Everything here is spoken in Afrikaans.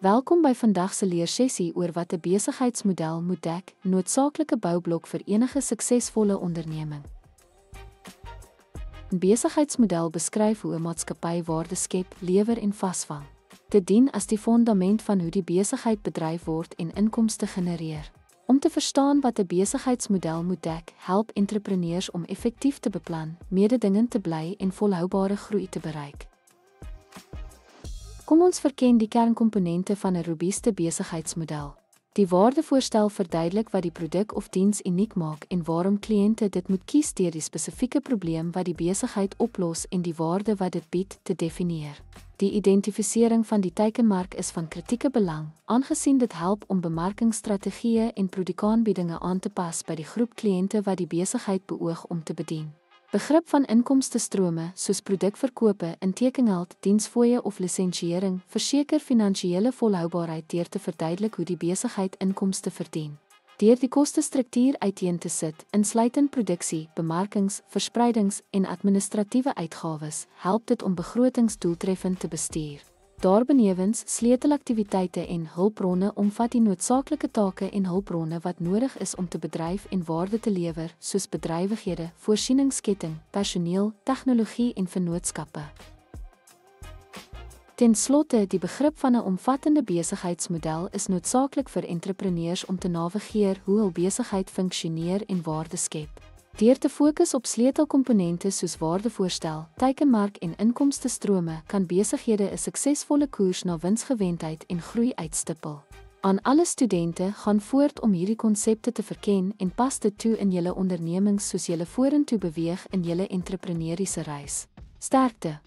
Welkom by vandag se leersessie oor wat 'n besigheidsmodel moet dek, noodsaaklike boublok vir enige suksesvolle onderneming. 'n Besigheidsmodel beskryf hoe 'n maatskappy waarde skep, lewer en vasvang. Dit dien as die fondament van hoe die besigheid bedryf word en inkomste genereer. Om te verstaan wat 'n besigheidsmodel moet dek, help entrepreneurs om effektief te beplan, mededingend te bly en volhoubare groei te bereik. Kom ons verken die kernkomponente van 'n robuuste besigheidsmodel. Die waardevoorstel verduidelik wat die produk of diens uniek maak en waarom kliënte dit moet kies deur die spesifieke probleem wat die besigheid oplos en die waarde wat dit bied te definieer. Die identifisering van die teikenmark is van kritieke belang, aangesien dit help om bemarkingsstrategieë en produkaanbiedinge aan te pas by die groep kliënte wat die besigheid beoog om te bedien. Begrip van inkomstestrome soos produkverkope, intekenheld, diensfooie of lisensiëring verseker finansiële volhoubaarheid deur te verduidelik hoe die besigheid inkomste verdien. Deur die kostestruktuur uiteen te sit, insluitend produksie, bemarkings, verspreidings en administratiewe uitgawes, help dit om begrotings doeltreffend te bestuur. Daarbenewens sleutelaktiwiteite en hulpbronne omvat die noodsaaklike take en hulpbronne wat nodig is om te bedryf en waarde te lewer, soos bedrywighede, voorsieningsketting, personeel, tegnologie en vennootskappe. Ten slotte, die begrip van 'n omvattende besigheidsmodel is noodsaaklik vir entrepreneurs om te navigeer hoe hul besigheid funksioneer en waarde skep. Deur te fokus op sleutelkomponente soos waardevoorstel, teikenmark en inkomstestrome, kan besighede 'n suksesvolle koers na winsgewendheid en groei uitstippel. Aan alle studente, gaan voort om hierdie konsepte te verken en pas dit toe in julle ondernemings soos julle vorentoe beweeg in julle entrepreneuriese reis. Sterkte!